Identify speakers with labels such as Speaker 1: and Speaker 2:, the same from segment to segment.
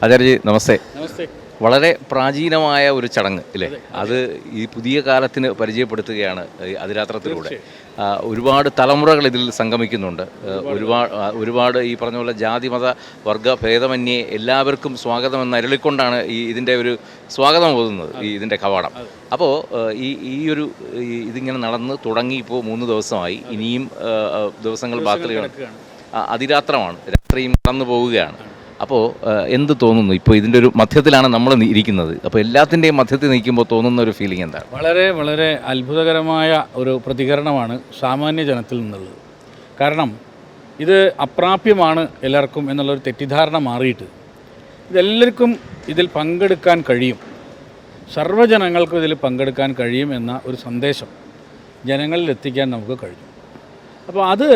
Speaker 1: ആചാര്യജി നമസ്തേ.
Speaker 2: നമസ്തേ.
Speaker 1: വളരെ പ്രാചീനമായ ഒരു ചടങ്ങ് അല്ലേ, അത് ഈ പുതിയ കാലത്തിന് പരിചയപ്പെടുത്തുകയാണ് ഈ അതിരാത്രത്തിലൂടെ. ഒരുപാട് തലമുറകൾ ഇതിൽ സംഗമിക്കുന്നുണ്ട്. ഒരുപാട് ഈ പറഞ്ഞ പോലെ ജാതി മത വർഗ ഭേദമന്യേ എല്ലാവർക്കും സ്വാഗതം എന്ന് അരുളിക്കൊണ്ടാണ് ഇതിൻ്റെ ഒരു സ്വാഗതം ഓതുന്നത്, ഇതിൻ്റെ കവാടം. അപ്പോൾ ഇതിങ്ങനെ നടന്ന് തുടങ്ങി ഇപ്പോൾ 3 ദിവസമായി. ഇനിയും ദിവസങ്ങൾ ബാക്കിയാണ്. അതിരാത്രമാണ്, രാത്രിയും കടന്നു പോവുകയാണ്. അപ്പോൾ എന്ത് തോന്നുന്നു? ഇപ്പോൾ ഇതിൻ്റെ ഒരു മധ്യത്തിലാണ് നമ്മൾ ഇരിക്കുന്നത്. അപ്പോൾ എല്ലാത്തിൻ്റെയും മധ്യത്തിൽ നിൽക്കുമ്പോൾ തോന്നുന്ന ഒരു ഫീലിംഗ് എന്താണ്?
Speaker 2: വളരെ വളരെ അത്ഭുതകരമായ ഒരു പ്രതികരണമാണ് സാമാന്യ ജനത്തിൽ നിന്നുള്ളത്. കാരണം ഇത് അപ്രാപ്യമാണ് എല്ലാവർക്കും എന്നുള്ളൊരു തെറ്റിദ്ധാരണ മാറിയിട്ട് ഇതെല്ലാവർക്കും ഇതിൽ പങ്കെടുക്കാൻ കഴിയും, സർവ്വജനങ്ങൾക്കും ഇതിൽ പങ്കെടുക്കാൻ കഴിയും എന്ന ഒരു സന്ദേശം ജനങ്ങളിൽ എത്തിക്കാൻ നമുക്ക് കഴിഞ്ഞു. അപ്പോൾ അത്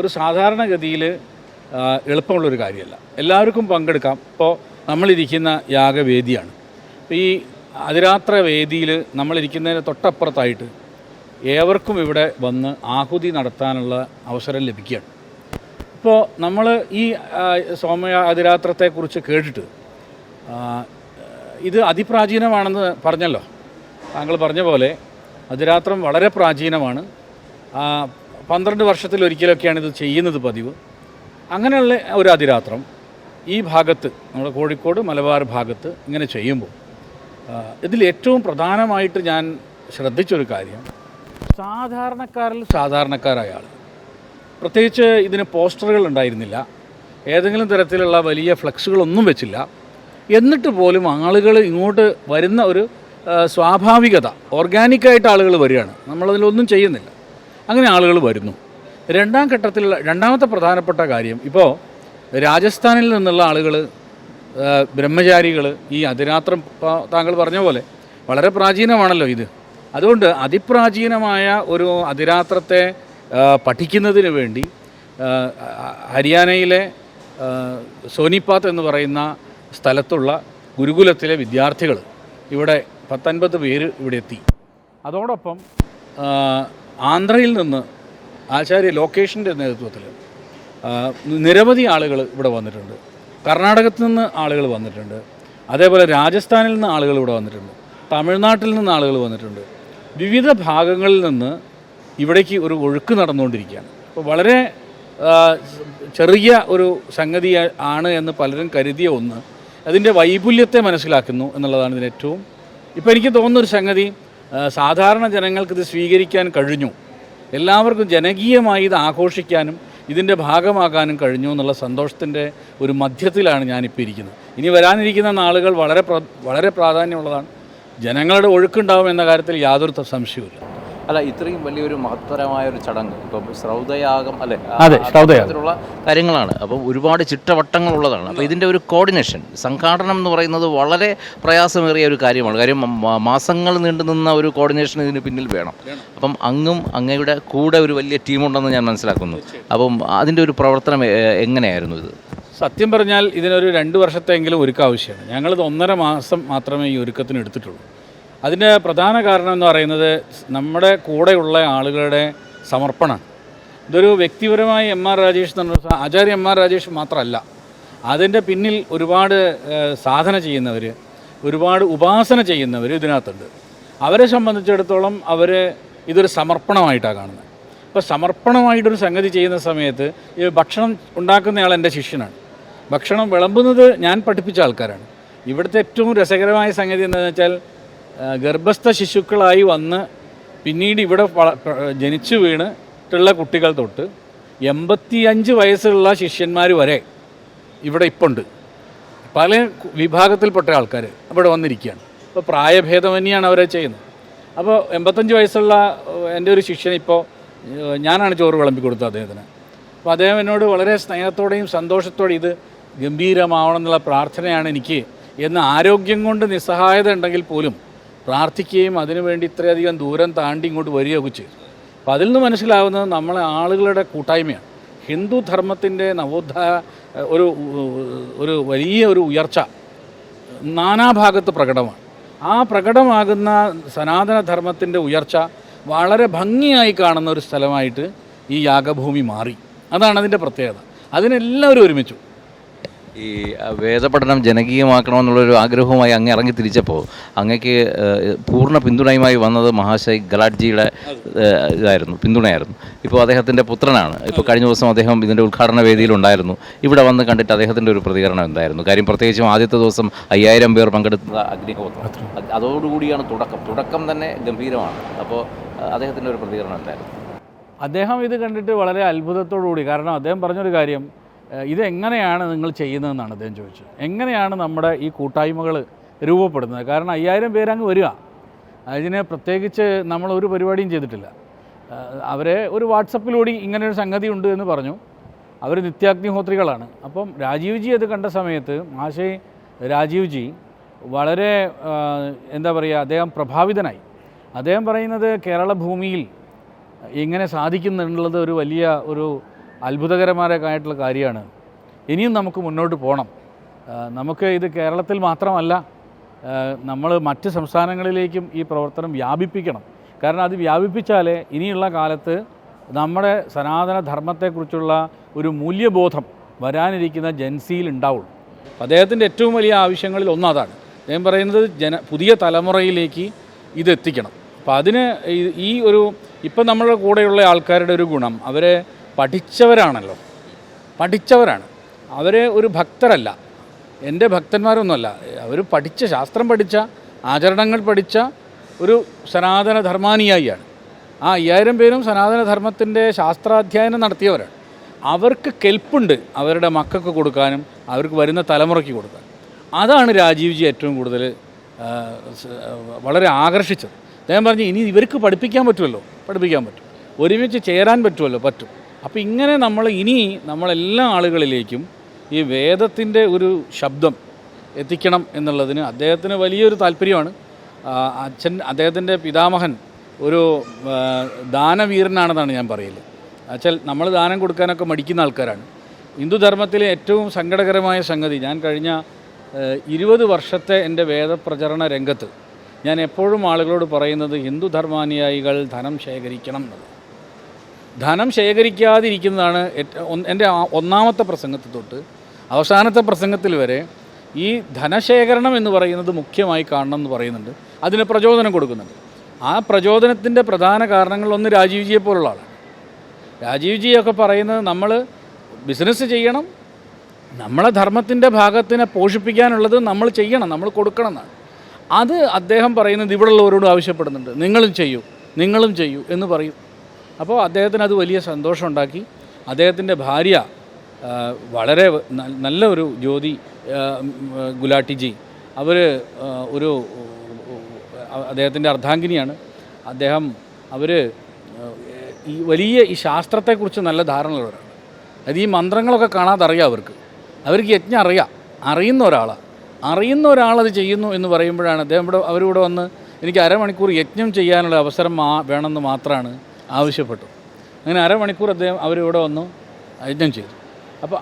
Speaker 2: ഒരു സാധാരണഗതിയിൽ എളുപ്പമുള്ളൊരു കാര്യമല്ല. എല്ലാവർക്കും പങ്കെടുക്കാം. ഇപ്പോൾ നമ്മളിരിക്കുന്ന യാഗവേദിയാണ്. അപ്പോൾ ഈ അതിരാത്ര വേദിയിൽ നമ്മളിരിക്കുന്നതിന് തൊട്ടപ്പുറത്തായിട്ട് ഏവർക്കും ഇവിടെ വന്ന് ആഹുതി നടത്താനുള്ള അവസരം ലഭിക്കുകയാണ്. ഇപ്പോൾ നമ്മൾ ഈ അതിരാത്രത്തെക്കുറിച്ച് കേട്ടിട്ട് ഇത് അതിപ്രാചീനമാണെന്ന് പറഞ്ഞല്ലോ, താങ്കൾ പറഞ്ഞ പോലെ അതിരാത്രം വളരെ പ്രാചീനമാണ്. 12 വർഷത്തിലൊരിക്കലൊക്കെയാണ് ഇത് ചെയ്യുന്നത് പതിവ്. അങ്ങനെയുള്ള ഒരു അതിരാത്രം ഈ ഭാഗത്ത്, നമ്മുടെ കോഴിക്കോട് മലബാർ ഭാഗത്ത് ഇങ്ങനെ ചെയ്യുമ്പോൾ ഇതിൽ ഏറ്റവും പ്രധാനമായിട്ട് ഞാൻ ശ്രദ്ധിച്ചൊരു കാര്യം, സാധാരണക്കാരിൽ സാധാരണക്കാരായ ആൾ, പ്രത്യേകിച്ച് ഇതിന് പോസ്റ്ററുകൾ ഉണ്ടായിരുന്നില്ല, ഏതെങ്കിലും തരത്തിലുള്ള വലിയ ഫ്ലെക്സുകളൊന്നും വെച്ചില്ല. എന്നിട്ട് പോലും ആളുകൾ ഇങ്ങോട്ട് വരുന്ന ഒരു സ്വാഭാവികത, ഓർഗാനിക്കായിട്ട് ആളുകൾ വരികയാണ്. നമ്മളതിലൊന്നും ചെയ്യുന്നില്ല, അങ്ങനെ ആളുകൾ വരുന്നു. രണ്ടാമത്തെ പ്രധാനപ്പെട്ട കാര്യം, ഇപ്പോൾ രാജസ്ഥാനിൽ നിന്നുള്ള ആളുകൾ, ബ്രഹ്മചാരികൾ, ഈ അതിരാത്രം താങ്കൾ പറഞ്ഞ പോലെ വളരെ പ്രാചീനമാണല്ലോ ഇത്. അതുകൊണ്ട് അതിപ്രാചീനമായ ഒരു അതിരാത്രത്തെ പഠിക്കുന്നതിന് വേണ്ടി ഹരിയാനയിലെ സോനിപാത്ത് എന്ന് പറയുന്ന സ്ഥലത്തുള്ള ഗുരുകുലത്തിലെ വിദ്യാർത്ഥികൾ ഇവിടെ 50 പേര് ഇവിടെ എത്തി. അതോടൊപ്പം ആന്ധ്രയിൽ നിന്ന് ആചാര്യ ലോക്കേഷിൻ്റെ നേതൃത്വത്തിൽ നിരവധി ആളുകൾ ഇവിടെ വന്നിട്ടുണ്ട്. കർണാടകത്തിൽ നിന്ന് ആളുകൾ വന്നിട്ടുണ്ട്. അതേപോലെ രാജസ്ഥാനിൽ നിന്ന് ആളുകൾ ഇവിടെ വന്നിട്ടുണ്ട്. തമിഴ്നാട്ടിൽ നിന്ന് ആളുകൾ വന്നിട്ടുണ്ട്. വിവിധ ഭാഗങ്ങളിൽ നിന്ന് ഇവിടേക്ക് ഒരു ഒഴുക്ക് നടന്നുകൊണ്ടിരിക്കുകയാണ്. അപ്പോൾ വളരെ ചെറിയ ഒരു സംഗതി ആണ് എന്ന് പലരും കരുതിയ ഒന്ന് അതിൻ്റെ വൈപുല്യത്തെ മനസ്സിലാക്കുന്നു എന്നുള്ളതാണ് ഇതിന് ഏറ്റവും. ഇപ്പോൾ എനിക്ക് തോന്നുന്നൊരു സംഗതി, സാധാരണ ജനങ്ങൾക്കിത് സ്വീകരിക്കാൻ കഴിഞ്ഞു, എല്ലാവർക്കും ജനകീയമായി ഇത് ആഘോഷിക്കാനും ഇതിൻ്റെ ഭാഗമാകാനും കഴിഞ്ഞു എന്നുള്ള സന്തോഷത്തിൻ്റെ ഒരു മധ്യത്തിലാണ് ഞാനിപ്പോൾ ഇരിക്കുന്നത്. ഇനി വരാനിരിക്കുന്ന നാളുകൾ വളരെ പ്രാധാന്യമുള്ളതാണ്. ജനങ്ങളുടെ ഒഴുക്കുണ്ടാവും എന്ന കാര്യത്തിൽ യാതൊരു സംശയവുമില്ല.
Speaker 1: അല്ല, ഇത്രയും വലിയൊരു മഹത്തരമായ ഒരു ചടങ്ങ്, ഇപ്പം ശ്രൗതയാഗം അല്ലേ,
Speaker 2: ശ്രൗതയാഗത്തിലുള്ള
Speaker 1: കാര്യങ്ങളാണ്. അപ്പം ഒരുപാട് ചിട്ടവട്ടങ്ങളുള്ളതാണ്. അപ്പോൾ ഇതിൻ്റെ ഒരു കോർഡിനേഷൻ, സംഘാടനം എന്ന് പറയുന്നത് വളരെ പ്രയാസമേറിയ ഒരു കാര്യമാണ്. കാര്യം മാസങ്ങൾ നീണ്ടു നിന്ന ഒരു കോർഡിനേഷൻ ഇതിന് പിന്നിൽ വേണം. അപ്പം അങ്ങയുടെ കൂടെ ഒരു വലിയ ടീമുണ്ടെന്ന് ഞാൻ മനസ്സിലാക്കുന്നു. അപ്പം അതിൻ്റെ ഒരു പ്രവർത്തനം എങ്ങനെയായിരുന്നു ഇത്?
Speaker 2: സത്യം പറഞ്ഞാൽ ഇതിനൊരു 2 വർഷത്തെങ്കിലും ഒരുക്കം ആവശ്യമാണ്. ഞങ്ങളിത് 1.5 മാസം മാത്രമേ ഈ ഒരുക്കത്തിന് എടുത്തിട്ടുള്ളൂ. അതിൻ്റെ പ്രധാന കാരണം എന്ന് പറയുന്നത് നമ്മുടെ കൂടെയുള്ള ആളുകളുടെ സമർപ്പണം. ഇതൊരു വ്യക്തിപരമായി M.R. രാജേഷ് എന്ന് പറഞ്ഞ ആചാര്യ M.R. രാജേഷ് മാത്രമല്ല, അതിൻ്റെ പിന്നിൽ ഒരുപാട് സാധന ചെയ്യുന്നവർ, ഒരുപാട് ഉപാസന ചെയ്യുന്നവർ ഇതിനകത്തുണ്ട്. അവരെ സംബന്ധിച്ചിടത്തോളം ഇതൊരു സമർപ്പണമായിട്ടാണ് കാണുന്നത്. അപ്പോൾ സമർപ്പണമായിട്ടൊരു സംഗതി ചെയ്യുന്ന സമയത്ത് ഈ ഭക്ഷണം ഉണ്ടാക്കുന്നയാൾ എൻ്റെ ശിഷ്യനാണ്. ഭക്ഷണം വിളമ്പുന്നത് ഞാൻ പഠിപ്പിച്ച ആൾക്കാരാണ്. ഇവിടുത്തെ ഏറ്റവും രസകരമായ സംഗതി എന്താണെന്ന് വെച്ചാൽ, ഗർഭസ്ഥ ശിശുക്കളായി വന്ന് പിന്നീട് ഇവിടെ ജനിച്ചു വീണിട്ടുള്ള കുട്ടികൾ തൊട്ട് 85 വയസ്സുള്ള ശിഷ്യന്മാർ വരെ ഇവിടെ ഇപ്പോൾ ഉണ്ട്. പല വിഭാഗത്തിൽപ്പെട്ട ആൾക്കാർ ഇവിടെ വന്നിരിക്കുകയാണ്. അപ്പോൾ പ്രായഭേദമന്യാണ് അവരെ ചെയ്യുന്നത്. അപ്പോൾ 85 വയസ്സുള്ള എൻ്റെ ഒരു ശിഷ്യൻ, ഇപ്പോൾ ഞാനാണ് ചോറ് വിളമ്പി കൊടുത്തത് അദ്ദേഹത്തിന്. അപ്പോൾ അദ്ദേഹം എന്നോട് വളരെ സ്നേഹത്തോടെയും സന്തോഷത്തോടെയും ഇത് ഗംഭീരമാവണം എന്നുള്ള പ്രാർത്ഥനയാണ് എനിക്ക് എന്ന്, ആരോഗ്യം കൊണ്ട് നിസ്സഹായത ഉണ്ടെങ്കിൽ പോലും പ്രാർത്ഥിക്കുകയും അതിനുവേണ്ടി ഇത്രയധികം ദൂരം താണ്ടി ഇങ്ങോട്ട് വരികയൊക്കെ ചെയ്തു. അപ്പോൾ അതിൽ നിന്ന് മനസ്സിലാവുന്നത് നമ്മളെ ആളുകളുടെ കൂട്ടായ്മയാണ്. ഹിന്ദു ധർമ്മത്തിൻ്റെ നവോത്ഥാന ഒരു വലിയ ഒരു ഉയർച്ച നാനാഭാഗത്ത് പ്രകടമാണ്. ആ പ്രകടമാകുന്ന സനാതനധർമ്മത്തിൻ്റെ ഉയർച്ച വളരെ ഭംഗിയായി കാണുന്ന ഒരു സ്ഥലമായിട്ട് ഈ യാഗഭൂമി മാറി. അതാണ് അതിൻ്റെ പ്രത്യേകത. അതിനെല്ലാവരും ഒരുമിച്ചു.
Speaker 1: ഈ വേദപഠനം ജനകീയമാക്കണമെന്നുള്ളൊരു ആഗ്രഹവുമായി അങ്ങ് ഇറങ്ങി തിരിച്ചപ്പോൾ അങ്ങക്ക് പൂർണ്ണ പിന്തുണയുമായി വന്നത് മഹാശയ് ഗലാഡ്ജിയുടെ പിന്തുണയായിരുന്നു. ഇപ്പോൾ അദ്ദേഹത്തിൻ്റെ പുത്രനാണ്. ഇപ്പോൾ കഴിഞ്ഞ ദിവസം അദ്ദേഹം ഇതിൻ്റെ ഉദ്ഘാടന വേദിയിലുണ്ടായിരുന്നു. ഇവിടെ വന്ന് കണ്ടിട്ട് അദ്ദേഹത്തിൻ്റെ ഒരു പ്രതികരണം എന്തായിരുന്നു? കാര്യം പ്രത്യേകിച്ചും ആദ്യത്തെ ദിവസം 5000 പേർ പങ്കെടുത്ത അഗ്നിഹോത്രം, അതോടുകൂടിയാണ് തുടക്കം തന്നെ ഗംഭീരമാണ്. അപ്പോൾ അദ്ദേഹത്തിൻ്റെ ഒരു പ്രതികരണം എന്തായിരുന്നു?
Speaker 2: അദ്ദേഹം ഇത് കണ്ടിട്ട് വളരെ അത്ഭുതത്തോടു കൂടി, കാരണം അദ്ദേഹം പറഞ്ഞൊരു കാര്യം, ഇതെങ്ങനെയാണ് നിങ്ങൾ ചെയ്യുന്നതെന്നാണ് അദ്ദേഹം ചോദിച്ചത്. എങ്ങനെയാണ് നമ്മുടെ ഈ കൂട്ടായ്മകൾ രൂപപ്പെടുന്നത്? കാരണം 5000 പേരങ്ങ് വരിക, അതിന് പ്രത്യേകിച്ച് നമ്മളൊരു പരിപാടിയും ചെയ്തിട്ടില്ല. അവരെ ഒരു വാട്സപ്പിലൂടെ ഇങ്ങനെയൊരു സംഗതി ഉണ്ട് എന്ന് പറഞ്ഞു. അവർ നിത്യാഗ്നിഹോത്രികളാണ്. അപ്പം രാജീവ്ജി അത് കണ്ട സമയത്ത് മഹാശയ് രാജീവ്ജി വളരെ എന്താ പറയുക, അദ്ദേഹം പ്രഭാവിതനായി. അദ്ദേഹം പറയുന്നത് കേരള ഭൂമിയിൽ എങ്ങനെ സാധിക്കുന്നുള്ളത് ഒരു വലിയ ഒരു അത്ഭുതകരമായിട്ടുള്ള കാര്യമാണ്. ഇനിയും നമുക്ക് മുന്നോട്ട് പോകണം. നമുക്ക് ഇത് കേരളത്തിൽ മാത്രമല്ല, നമ്മൾ മറ്റ് സംസ്ഥാനങ്ങളിലേക്കും ഈ പ്രവർത്തനം വ്യാപിപ്പിക്കണം. കാരണം അത് വ്യാപിപ്പിച്ചാലേ ഇനിയുള്ള കാലത്ത് നമ്മുടെ സനാതന ധർമ്മത്തെക്കുറിച്ചുള്ള ഒരു മൂല്യബോധം വരാനിരിക്കുന്ന ജൻസിയിൽ ഉണ്ടാവുള്ളൂ. അദ്ദേഹത്തിൻ്റെ ഏറ്റവും വലിയ ആവശ്യങ്ങളിൽ ഒന്നതാണ്. അദ്ദേഹം പറയുന്നത് പുതിയ തലമുറയിലേക്ക് ഇതെത്തിക്കണം. അപ്പോൾ അതിന് ഈ ഒരു ഇപ്പം നമ്മളുടെ കൂടെയുള്ള ആൾക്കാരുടെ ഒരു ഗുണം, അവരെ പഠിച്ചവരാണല്ലോ, പഠിച്ചവരാണ്. അവർ ഒരു ഭക്തരല്ല, എൻ്റെ ഭക്തന്മാരൊന്നുമല്ല. അവർ ശാസ്ത്രം പഠിച്ച, ആചരണങ്ങൾ പഠിച്ച ഒരു സനാതന ധർമാനുയായിയാണ്. ആ 5000 പേരും സനാതനധർമ്മത്തിൻ്റെ ശാസ്ത്രാധ്യയനം നടത്തിയവരാണ്. അവർക്ക് കെൽപ്പുണ്ട് അവരുടെ മക്കൾക്ക് കൊടുക്കാനും അവർക്ക് വരുന്ന തലമുറയ്ക്ക് കൊടുക്കാനും. അതാണ് രാജീവ്ജി ഏറ്റവും കൂടുതൽ വളരെ ആകർഷിച്ചത്. അദ്ദേഹം പറഞ്ഞു, ഇനി ഇവർക്ക് പഠിപ്പിക്കാൻ പറ്റുമല്ലോ, പഠിപ്പിക്കാൻ പറ്റും, ഒരുമിച്ച് ചേരാൻ പറ്റുമല്ലോ, പറ്റും. അപ്പോൾ ഇങ്ങനെ നമ്മളെല്ലാ ആളുകളിലേക്കും ഈ വേദത്തിൻ്റെ ഒരു ശബ്ദം എത്തിക്കണം എന്നുള്ളതിന് അദ്ദേഹത്തിന് വലിയൊരു താല്പര്യമാണ്. അദ്ദേഹത്തിൻ്റെ പിതാമഹൻ ഒരു ദാനവീരനാണെന്നാണ് ഞാൻ പറയല്. എന്നുവെച്ചാൽ നമ്മൾ ദാനം കൊടുക്കാനൊക്കെ മടിക്കുന്ന ആൾക്കാരാണ്. ഹിന്ദുധർമ്മത്തിലെ ഏറ്റവും സങ്കടകരമായ സംഗതി, ഞാൻ കഴിഞ്ഞ 20 വർഷത്തെ എൻ്റെ വേദപ്രചരണ രംഗത്ത് ഞാൻ എപ്പോഴും ആളുകളോട് പറയുന്നത്, ഹിന്ദുധർമാനുയായികൾ ധനം ശേഖരിക്കണം എന്നുള്ളത്. ധനം ശേഖരിക്കാതിരിക്കുന്നതാണ് എൻ്റെ ഒന്നാമത്തെ പ്രസംഗത്തിൽ തൊട്ട് അവസാനത്തെ പ്രസംഗത്തിൽ വരെ ഈ ധനശേഖരണം എന്ന് പറയുന്നത് മുഖ്യമായി കാണണം എന്ന് പറയുന്നുണ്ട്. അതിന് പ്രചോദനം കൊടുക്കുന്നുണ്ട്. ആ പ്രചോദനത്തിൻ്റെ പ്രധാന കാരണങ്ങളൊന്ന് രാജീവ്ജിയെ പോലുള്ള ആളാണ്. രാജീവ്ജിയൊക്കെ പറയുന്നത് നമ്മൾ ബിസിനസ് ചെയ്യണം, നമ്മളെ ധർമ്മത്തിൻ്റെ ഭാഗത്തിനെ പോഷിപ്പിക്കാനുള്ളത് നമ്മൾ ചെയ്യണം, നമ്മൾ കൊടുക്കണം എന്നാണ്. അത് അദ്ദേഹം പറയുന്നത് ഇവിടെയുള്ളവരോട് ആവശ്യപ്പെടുന്നുണ്ട്, നിങ്ങളും ചെയ്യൂ എന്ന് പറയും. അപ്പോൾ അദ്ദേഹത്തിന് അത് വലിയ സന്തോഷമുണ്ടാക്കി. അദ്ദേഹത്തിൻ്റെ ഭാര്യ വളരെ നല്ല ഒരു ജ്യോതി ഗുലാട്ടിജി, ഒരു അദ്ദേഹത്തിൻ്റെ അർദ്ധാംഗിനിയാണ്. അവർ ഈ വലിയ ഈ ശാസ്ത്രത്തെക്കുറിച്ച് നല്ല ധാരണയുള്ളവരാണ്. അത് ഈ മന്ത്രങ്ങളൊക്കെ കാണാതെ അറിയാം അവർക്ക് യജ്ഞം അറിയുന്ന ഒരാളത് ചെയ്യുന്നു എന്ന് പറയുമ്പോഴാണ് അവരിവിടെ വന്ന് എനിക്ക് അരമണിക്കൂർ യജ്ഞം ചെയ്യാനുള്ള അവസരം വേണമെന്ന് മാത്രമാണ് ആവശ്യപ്പെട്ടു. അങ്ങനെ അരമണിക്കൂർ അവരിവിടെ വന്നു യജ്ഞം ചെയ്തു. അപ്പോൾ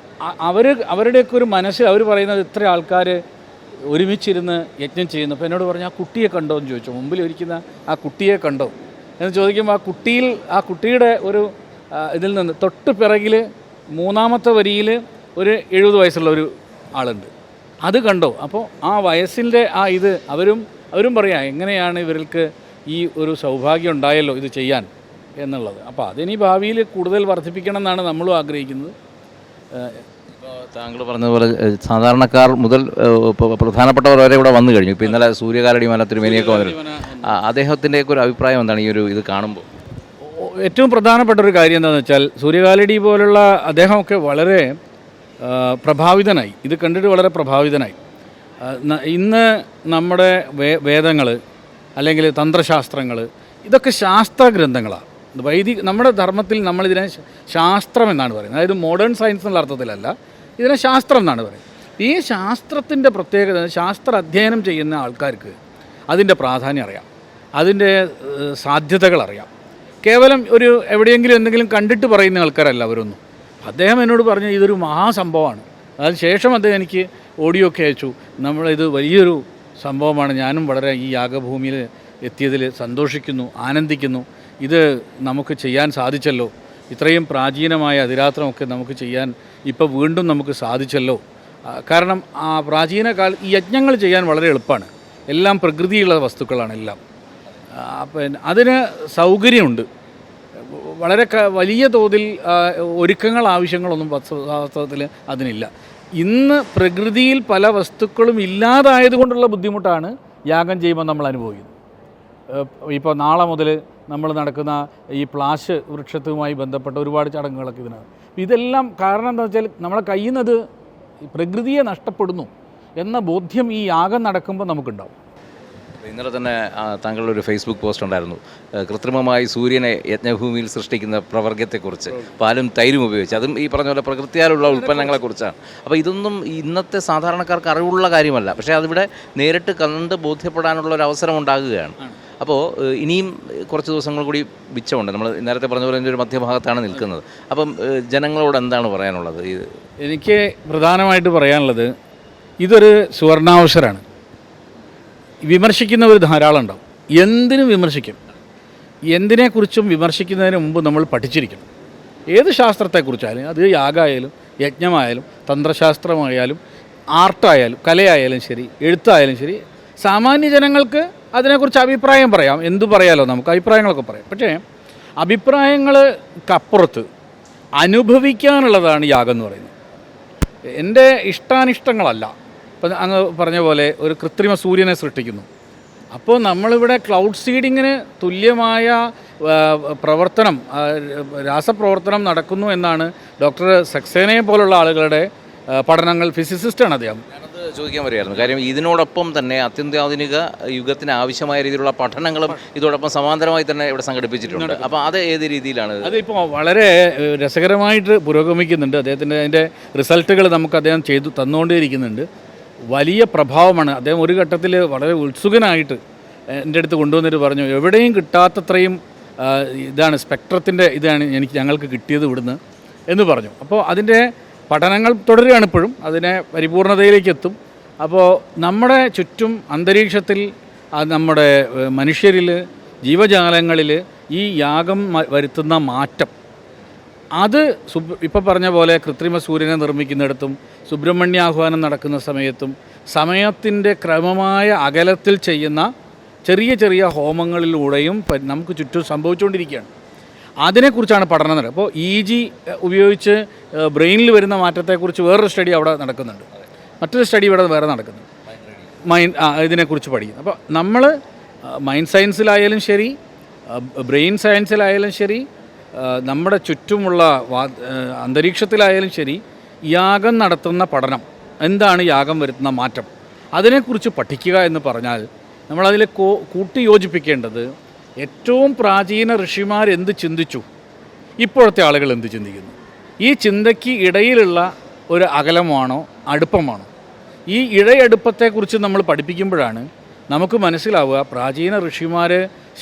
Speaker 2: അവരുടെയൊക്കെ ഒരു മനസ്സ്, അവർ പറയുന്നത് ഇത്ര ആൾക്കാർ ഒരുമിച്ചിരുന്ന് യജ്ഞം ചെയ്യുന്നു. അപ്പോൾ എന്നോട് പറഞ്ഞു, ആ കുട്ടിയെ കണ്ടോ എന്ന് ചോദിച്ചു. മുമ്പിൽ ഇരിക്കുന്ന ആ കുട്ടിയെ കണ്ടോ എന്ന് ചോദിക്കുമ്പോൾ ആ കുട്ടിയുടെ ഒരു ഇതിൽ നിന്ന് തൊട്ട് പിറകിൽ 3ാമത്തെ വരിയിൽ ഒരു 70 വയസ്സുള്ള ഒരു ആളുണ്ട്, അത് കണ്ടോ? അപ്പോൾ ആ വയസ്സിൻ്റെ ആ ഇത് അവരും പറയാം, എങ്ങനെയാണ് ഇവർക്ക് ഈ ഒരു സൗഭാഗ്യം ഉണ്ടായല്ലോ ഇത് ചെയ്യാൻ എന്നുള്ളത്. അപ്പോൾ അതിനി ഭാവിയിൽ കൂടുതൽ വർദ്ധിപ്പിക്കണം എന്നാണ് നമ്മളും ആഗ്രഹിക്കുന്നത്.
Speaker 1: താങ്കൾ പറഞ്ഞതുപോലെ സാധാരണക്കാർ മുതൽ പ്രധാനപ്പെട്ടവർ വരെ ഇവിടെ വന്നു കഴിഞ്ഞു. ഇപ്പോൾ ഇന്നലെ സൂര്യകാലടി മല തിരുമേനിയൊക്കെ വന്നിട്ടുണ്ട്. അദ്ദേഹത്തിൻ്റെയൊക്കെ ഒരു അഭിപ്രായം എന്താണ് ഇത് കാണുമ്പോൾ?
Speaker 2: ഏറ്റവും പ്രധാനപ്പെട്ട ഒരു കാര്യം എന്താണെന്ന് വെച്ചാൽ, സൂര്യകാലടി പോലുള്ള അദ്ദേഹമൊക്കെ വളരെ പ്രഭാവിതനായി, ഇത് കണ്ടിട്ട് വളരെ പ്രഭാവിതനായി. ഇന്ന് നമ്മുടെ വേദങ്ങൾ അല്ലെങ്കിൽ തന്ത്രശാസ്ത്രങ്ങൾ ഇതൊക്കെ ശാസ്ത്രഗ്രന്ഥങ്ങളാണ്. നമ്മുടെ ധർമ്മത്തിൽ നമ്മളിതിനെ ശാസ്ത്രം എന്നാണ് പറയുന്നത്. അതായത് മോഡേൺ സയൻസ് എന്നുള്ള അർത്ഥത്തിലല്ല, ഇതിനെ ശാസ്ത്രം എന്നാണ് പറയുന്നത്. ഈ ശാസ്ത്രത്തിൻ്റെ പ്രത്യേകത, ശാസ്ത്ര അധ്യയനം ചെയ്യുന്ന ആൾക്കാർക്ക് അതിൻ്റെ പ്രാധാന്യം അറിയാം, അതിൻ്റെ സാധ്യതകൾ അറിയാം. കേവലം എവിടെയെങ്കിലും എന്തെങ്കിലും കണ്ടിട്ട് പറയുന്ന ആൾക്കാരല്ല അവരൊന്നും. അദ്ദേഹം എന്നോട് പറഞ്ഞു ഇതൊരു മഹാസംഭവമാണ്. അതിനുശേഷം അദ്ദേഹം എനിക്ക് ഓഡിയോ ഒക്കെ അയച്ചു, നമ്മളിത് വലിയൊരു സംഭവമാണ്, ഞാനും വളരെ ഈ യാഗഭൂമിയിൽ എത്തിയതിൽ സന്തോഷിക്കുന്നു, ആനന്ദിക്കുന്നു, ഇത് നമുക്ക് ചെയ്യാൻ സാധിച്ചല്ലോ, ഇത്രയും പ്രാചീനമായ അതിരാത്രമൊക്കെ നമുക്ക് ചെയ്യാൻ ഇപ്പോൾ വീണ്ടും നമുക്ക് സാധിച്ചല്ലോ. കാരണം പ്രാചീന ഈ യജ്ഞങ്ങൾ ചെയ്യാൻ വളരെ എളുപ്പമാണ്. എല്ലാം പ്രകൃതിയുള്ള വസ്തുക്കളാണ് എല്ലാം. പിന്നെ അതിന് സൗകര്യമുണ്ട്. വളരെ വലിയ തോതിൽ ഒരുക്കങ്ങൾ ആവശ്യങ്ങളൊന്നും വാസ്തവത്തിൽ അതിനില്ല. ഇന്ന് പ്രകൃതിയിൽ പല വസ്തുക്കളും ഇല്ലാതായതുകൊണ്ടുള്ള ബുദ്ധിമുട്ടാണ് യാഗം ചെയ്യുമ്പോൾ നമ്മൾ അനുഭവിക്കുന്നത്. ഇപ്പോൾ നാളെ മുതൽ നമ്മൾ നടക്കുന്ന ഈ പ്ലാശ് വൃക്ഷത്തുമായി ബന്ധപ്പെട്ട ഒരുപാട് ചടങ്ങുകളൊക്കെ ഇതിനാണ്. ഇതെല്ലാം കാരണം എന്താ വെച്ചാൽ നമ്മളെ കയ്യിൽ നിന്ന് പ്രകൃതിയെ നഷ്ടപ്പെടുന്നു എന്ന ബോധ്യം ഈ യാഗം നടക്കുമ്പോൾ നമുക്കുണ്ടാവും.
Speaker 1: ഇന്നലെ തന്നെ താങ്കളുടെ ഒരു ഫേസ്ബുക്ക് പോസ്റ്റ് ഉണ്ടായിരുന്നു, കൃത്രിമമായി സൂര്യനെ യജ്ഞഭൂമിയിൽ സൃഷ്ടിക്കുന്ന പ്രവർഗ്ഗത്തെക്കുറിച്ച്, പാലും തൈരും ഉപയോഗിച്ച്, അതും ഈ പറഞ്ഞ പോലെ പ്രകൃതിയാലുള്ള ഉൽപ്പന്നങ്ങളെക്കുറിച്ചാണ്. അപ്പോൾ ഇതൊന്നും ഇന്നത്തെ സാധാരണക്കാർക്ക് അറിവുള്ള കാര്യമല്ല, പക്ഷേ അതിവിടെ നേരിട്ട് കണ്ട് ബോധ്യപ്പെടാനുള്ള ഒരു അവസരം ഉണ്ടാകുകയാണ്. അപ്പോൾ ഇനിയും കുറച്ച് ദിവസങ്ങൾ കൂടി മിച്ചമുണ്ട്. നമ്മൾ നേരത്തെ പറഞ്ഞ പോലെ ഒരു മധ്യഭാഗത്താണ് നിൽക്കുന്നത്. അപ്പം ജനങ്ങളോട് എന്താണ് പറയാനുള്ളത്?
Speaker 2: എനിക്ക് പ്രധാനമായിട്ട് പറയാനുള്ളത്, ഇതൊരു സുവർണാവസരമാണ്. വിമർശിക്കുന്നവർ ധാരാളം ഉണ്ടാവും. എന്തിനും വിമർശിക്കും. എന്തിനെക്കുറിച്ചും വിമർശിക്കുന്നതിന് മുമ്പ് നമ്മൾ പഠിച്ചിരിക്കണം. ഏത് ശാസ്ത്രത്തെക്കുറിച്ചായാലും, അത് യാഗമായാലും യജ്ഞമായാലും തന്ത്രശാസ്ത്രമായാലും ആർട്ടായാലും കലയായാലും ശരി, എഴുത്തായാലും ശരി, സാമാന്യ ജനങ്ങൾക്ക് അതിനെക്കുറിച്ച് അഭിപ്രായം പറയാം. എന്തു പറയാലോ, നമുക്ക് അഭിപ്രായങ്ങളൊക്കെ പറയാം. പക്ഷേ അഭിപ്രായങ്ങൾക്കപ്പുറത്ത് അനുഭവിക്കാനുള്ളതാണ് യാഗം എന്ന് പറയുന്നത്. എൻ്റെ ഇഷ്ടാനിഷ്ടങ്ങളല്ല. ഇപ്പം അങ്ങ് പറഞ്ഞ പോലെ ഒരു കൃത്രിമ സൂര്യനെ സൃഷ്ടിക്കുന്നു. അപ്പോൾ നമ്മളിവിടെ ക്ലൗഡ് സീഡിങ്ങിന് തുല്യമായ പ്രവർത്തനം, രാസപ്രവർത്തനം നടക്കുന്നു എന്നാണ് ഡോക്ടർ സക്സേനയെ പോലുള്ള ആളുകളുടെ പഠനങ്ങൾ. ഫിസിസിസ്റ്റാണ് അദ്ദേഹം.
Speaker 1: ഞാനത് ചോദിക്കാൻ വരികയായിരുന്നു. കാര്യം ഇതിനോടൊപ്പം തന്നെ അത്യന്താധുനിക യുഗത്തിന് ആവശ്യമായ രീതിയിലുള്ള പഠനങ്ങളും ഇതോടൊപ്പം സമാന്തരമായി തന്നെ ഇവിടെ സംഘടിപ്പിച്ചിട്ടുണ്ട്. അപ്പോൾ അത് ഏത് രീതിയിലാണ്?
Speaker 2: അതിപ്പോൾ വളരെ രസകരമായിട്ട് പുരോഗമിക്കുന്നുണ്ട്. അദ്ദേഹത്തിൻ്റെ അതിൻ്റെ റിസൾട്ടുകൾ നമുക്ക് അദ്ദേഹം ചെയ്തു തന്നുകൊണ്ടേയിരിക്കുന്നുണ്ട്. വലിയ പ്രഭാവമാണ്. അദ്ദേഹം ഒരു ഘട്ടത്തിൽ വളരെ ഉത്സുകനായിട്ട് എൻ്റെ അടുത്ത് കൊണ്ടുവന്നിട്ട് പറഞ്ഞു, എവിടെയും കിട്ടാത്തത്രയും ഇതാണ് സ്പെക്ട്രത്തിൻ്റെ ഇതാണ് ഞങ്ങൾക്ക് കിട്ടിയത് ഇവിടുന്ന് എന്ന് പറഞ്ഞു. അപ്പോൾ അതിൻ്റെ പഠനങ്ങൾ തുടരുകയാണ് ഇപ്പോഴും. അതിനെ പരിപൂർണതയിലേക്ക് എത്തും. അപ്പോൾ നമ്മുടെ ചുറ്റും അന്തരീക്ഷത്തിൽ, നമ്മുടെ മനുഷ്യരിൽ, ജീവജാലങ്ങളിൽ ഈ യാഗം വരുത്തുന്ന മാറ്റം, അത് ഇപ്പോൾ പറഞ്ഞ പോലെ കൃത്രിമ സൂര്യനെ നിർമ്മിക്കുന്നിടത്തും സുബ്രഹ്മണ്യാഹ്വാനം നടക്കുന്ന സമയത്തും സമയത്തിൻ്റെ ക്രമമായ അകലത്തിൽ ചെയ്യുന്ന ചെറിയ ചെറിയ ഹോമങ്ങളിലൂടെയും നമുക്ക് ചുറ്റും സംഭവിച്ചുകൊണ്ടിരിക്കുകയാണ്. അതിനെക്കുറിച്ചാണ് പഠനം നടക്കുക. അപ്പോൾ EG ഉപയോഗിച്ച് ബ്രെയിനിൽ വരുന്ന മാറ്റത്തെക്കുറിച്ച് വേറൊരു സ്റ്റഡി അവിടെ നടക്കുന്നുണ്ട്. മറ്റൊരു സ്റ്റഡി ഇവിടെ വേറെ നടക്കുന്നുണ്ട്. ഇതിനെക്കുറിച്ച് പഠിക്കുന്നു. അപ്പോൾ നമ്മൾ മൈൻഡ് സയൻസിലായാലും ശരി, ബ്രെയിൻ സയൻസിലായാലും ശരി, നമ്മുടെ ചുറ്റുമുള്ള അന്തരീക്ഷത്തിലായാലും ശരി, യാഗം നടത്തുന്ന പഠനം, എന്താണ് യാഗം വരുത്തുന്ന മാറ്റം, അതിനെക്കുറിച്ച് പഠിക്കുക എന്ന് പറഞ്ഞാൽ നമ്മളതിൽ കൂട്ടി യോജിപ്പിക്കേണ്ടത് ഏറ്റവും പ്രാചീന ഋഷിമാർ എന്ത് ചിന്തിച്ചു, ഇപ്പോഴത്തെ ആളുകൾ എന്ത് ചിന്തിക്കുന്നു, ഈ ചിന്തയ്ക്ക് ഇടയിലുള്ള ഒരു അകലമാണോ അടുപ്പമാണോ? ഈ ഇഴയടുപ്പത്തെക്കുറിച്ച് നമ്മൾ പഠിപ്പിക്കുമ്പോഴാണ് നമുക്ക് മനസ്സിലാവുക പ്രാചീന ഋഷിമാർ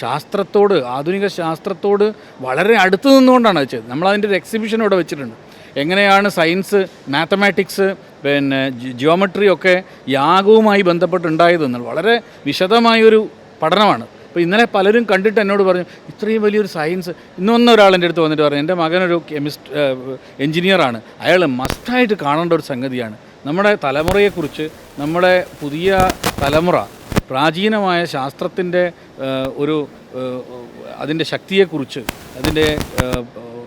Speaker 2: ശാസ്ത്രത്തോട്, ആധുനിക ശാസ്ത്രത്തോട് വളരെ അടുത്ത് നിന്നുകൊണ്ടാണ് അത് ചെയ്തത്. നമ്മളതിൻ്റെ ഒരു എക്സിബിഷൻ ഇവിടെ വെച്ചിട്ടുണ്ട്. എങ്ങനെയാണ് സയൻസ്, മാത്തമാറ്റിക്സ്, പിന്നെ ജിയോമെട്രി ഒക്കെ യാഗവുമായി ബന്ധപ്പെട്ടുണ്ടായതെന്നാൽ വളരെ വിശദമായൊരു പഠനമാണ്. അപ്പോൾ ഇന്നലെ പലരും കണ്ടിട്ട് എന്നോട് പറഞ്ഞു, ഇത്രയും വലിയൊരു സയൻസ്. ഇന്നൊന്നും ഒരാളെൻ്റെ അടുത്ത് വന്നിട്ട് പറഞ്ഞു, എൻ്റെ മകനൊരു എൻജിനീയറാണ്, അയാൾ മസ്റ്റായിട്ട് കാണേണ്ട ഒരു സംഗതിയാണ് നമ്മുടെ തലമുറയെക്കുറിച്ച്, നമ്മുടെ പുതിയ തലമുറ പ്രാചീനമായ ശാസ്ത്രത്തിൻ്റെ അതിൻ്റെ ശക്തിയെക്കുറിച്ച്, അതിൻ്റെ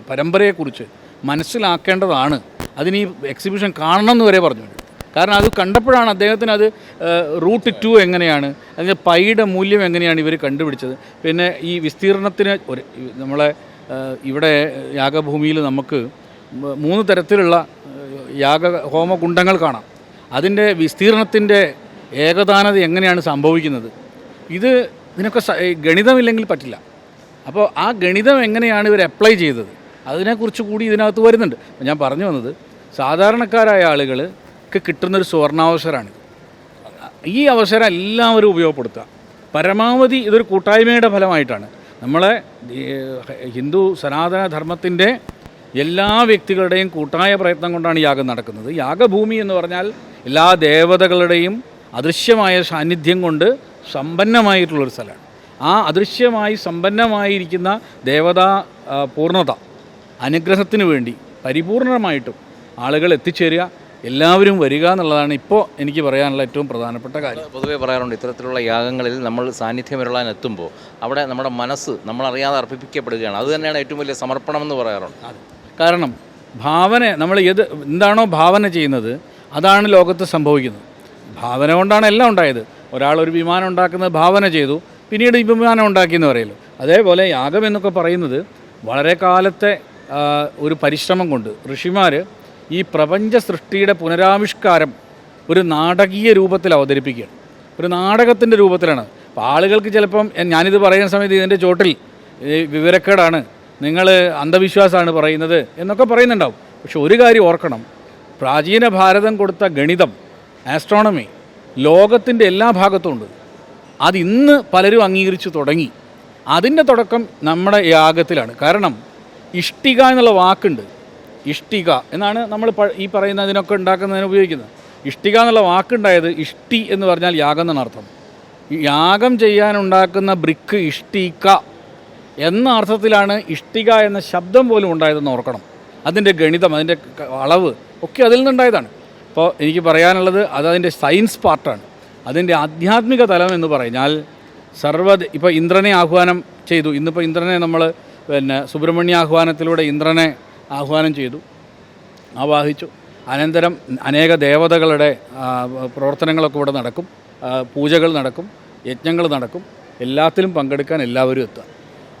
Speaker 2: പരമ്പരയെക്കുറിച്ച് മനസ്സിലാക്കേണ്ടതാണ്. അതിന് ഈ എക്സിബിഷൻ കാണണം എന്ന് വരെ പറഞ്ഞു. കാരണം അത് കണ്ടപ്പോഴാണ് അദ്ദേഹത്തിന് അത് റൂട്ട് 2 എങ്ങനെയാണ്, അതിൻ്റെ പൈയുടെ മൂല്യം എങ്ങനെയാണ് ഇവർ കണ്ടുപിടിച്ചത്. പിന്നെ ഈ വിസ്തീർണത്തിന് നമ്മളെ ഇവിടെ യാഗഭൂമിയിൽ നമുക്ക് 3 തരത്തിലുള്ള ഹോമകുണ്ടങ്ങൾ കാണാം. അതിൻ്റെ വിസ്തീർണത്തിൻ്റെ ഏകതാനത എങ്ങനെയാണ് സംഭവിക്കുന്നത്, ഇതിനൊക്കെ ഗണിതമില്ലെങ്കിൽ പറ്റില്ല. അപ്പോൾ ആ ഗണിതം എങ്ങനെയാണ് ഇവർ അപ്ലൈ ചെയ്തത്, അതിനെക്കുറിച്ച് കൂടി ഇതിനകത്ത് വരുന്നുണ്ട്. ഞാൻ പറഞ്ഞു വന്നത്, സാധാരണക്കാരായ ആളുകൾക്ക് കിട്ടുന്നൊരു സുവർണാവസരമാണ്. ഈ അവസരം എല്ലാവരും ഉപയോഗപ്പെടുത്തുക. പരമാവധി ഇതൊരു കൂട്ടായ്മയുടെ ഫലമായിട്ടാണ്. നമ്മളെ ഹിന്ദു സനാതന ധർമ്മത്തിൻ്റെ എല്ലാ വ്യക്തികളുടെയും കൂട്ടായ പ്രയത്നം കൊണ്ടാണ് യാഗം നടക്കുന്നത്. യാഗഭൂമി എന്ന് പറഞ്ഞാൽ എല്ലാ ദേവതകളുടെയും അദൃശ്യമായ സാന്നിധ്യം കൊണ്ട് സമ്പന്നമായിട്ടുള്ളൊരു സ്ഥലമാണ്. ആ അദൃശ്യമായി സമ്പന്നമായിരിക്കുന്ന ദേവതാ പൂർണ്ണത അനുഗ്രഹത്തിന് വേണ്ടി പരിപൂർണമായിട്ടും ആളുകൾ എത്തിച്ചേരുക. എല്ലാവരും വരിക എന്നുള്ളതാണ് ഇപ്പോൾ എനിക്ക് പറയാനുള്ള ഏറ്റവും പ്രധാനപ്പെട്ട കാര്യം.
Speaker 1: പൊതുവേ പറയാറുണ്ട് ഇത്തരത്തിലുള്ള യാഗങ്ങളിൽ നമ്മൾ സാന്നിധ്യം വരളാൻ എത്തുമ്പോൾ അവിടെ നമ്മുടെ മനസ്സ് നമ്മളറിയാതെ അർപ്പിക്കപ്പെടുകയാണ്. അത് തന്നെയാണ് ഏറ്റവും വലിയ സമർപ്പണം എന്ന് പറയാറുണ്ട്.
Speaker 2: കാരണം ഭാവന നമ്മൾ എന്താണോ ഭാവന ചെയ്യുന്നത് അതാണ് ലോകത്ത് സംഭവിക്കുന്നത്. ഭാവന കൊണ്ടാണ് എല്ലാം ഉണ്ടായത്. ഒരാളൊരു വിമാനം ഉണ്ടാക്കുന്നത് ഭാവന ചെയ്തു, പിന്നീട് ഈ വിമാനം ഉണ്ടാക്കിയെന്ന് പറയുമല്ലോ. അതേപോലെ യാഗം എന്നൊക്കെ പറയുന്നത് വളരെ കാലത്തെ ഒരു പരിശ്രമം കൊണ്ട് ഋഷിമാർ ഈ പ്രപഞ്ച സൃഷ്ടിയുടെ പുനരാവിഷ്കാരം ഒരു നാടകീയ രൂപത്തിൽ അവതരിപ്പിക്കുകയാണ്. ഒരു നാടകത്തിൻ്റെ രൂപത്തിലാണ്. അപ്പോൾ ആളുകൾക്ക് ചിലപ്പം ഞാനിത് പറയുന്ന സമയത്ത് ഇതിൻ്റെ ചോട്ടിൽ വിവരക്കേടാണ്, നിങ്ങൾ അന്ധവിശ്വാസമാണ് പറയുന്നത് എന്നൊക്കെ പറയുന്നുണ്ടാവും. പക്ഷെ ഒരു കാര്യം ഓർക്കണം, പ്രാചീന ഭാരതം കൊടുത്ത ഗണിതം, ആസ്ട്രോണമി ലോകത്തിൻ്റെ എല്ലാ ഭാഗത്തും ഉണ്ട്. അതിന്ന് പലരും അംഗീകരിച്ചു തുടങ്ങി. അതിൻ്റെ തുടക്കം നമ്മുടെ യാഗത്തിലാണ്. കാരണം ഇഷ്ടിക എന്നുള്ള വാക്കുണ്ട്. ഇഷ്ടിക എന്നാണ് നമ്മൾ ഈ പറയുന്നതിനൊക്കെ ഉണ്ടാക്കുന്നതിന് ഉപയോഗിക്കുന്നത്. ഇഷ്ടിക എന്നുള്ള വാക്കുണ്ടായത് ഇഷ്ടി എന്ന് പറഞ്ഞാൽ യാഗം എന്നാണ് അർത്ഥം. യാഗം ചെയ്യാനുണ്ടാക്കുന്ന ബ്രിക്ക് ഇഷ്ടിക എന്ന അർത്ഥത്തിലാണ് ഇഷ്ടിക എന്ന ശബ്ദം പോലും ഉണ്ടായതെന്ന് ഓർക്കണം. അതിൻ്റെ ഗണിതം, അതിൻ്റെ അളവ് ഒക്കെ അതിൽ നിന്നുണ്ടായതാണ്. അപ്പോൾ എനിക്ക് പറയാനുള്ളത് അതിൻ്റെ സയൻസ് പാർട്ടാണ്. അതിൻ്റെ ആധ്യാത്മിക തലം എന്ന് പറഞ്ഞാൽ ഇപ്പോൾ ഇന്ദ്രനെ ആഹ്വാനം ചെയ്തു. ഇന്നിപ്പോൾ ഇന്ദ്രനെ നമ്മൾ സുബ്രഹ്മണ്യ ആഹ്വാനത്തിലൂടെ ഇന്ദ്രനെ ആഹ്വാനം ചെയ്തു, ആവാഹിച്ചു. അനന്തരം അനേക ദേവതകളുടെ പ്രവർത്തനങ്ങളൊക്കെ ഇവിടെ നടക്കും, പൂജകൾ നടക്കും, യജ്ഞങ്ങൾ നടക്കും. എല്ലാത്തിലും പങ്കെടുക്കാൻ എല്ലാവരും എത്തുക.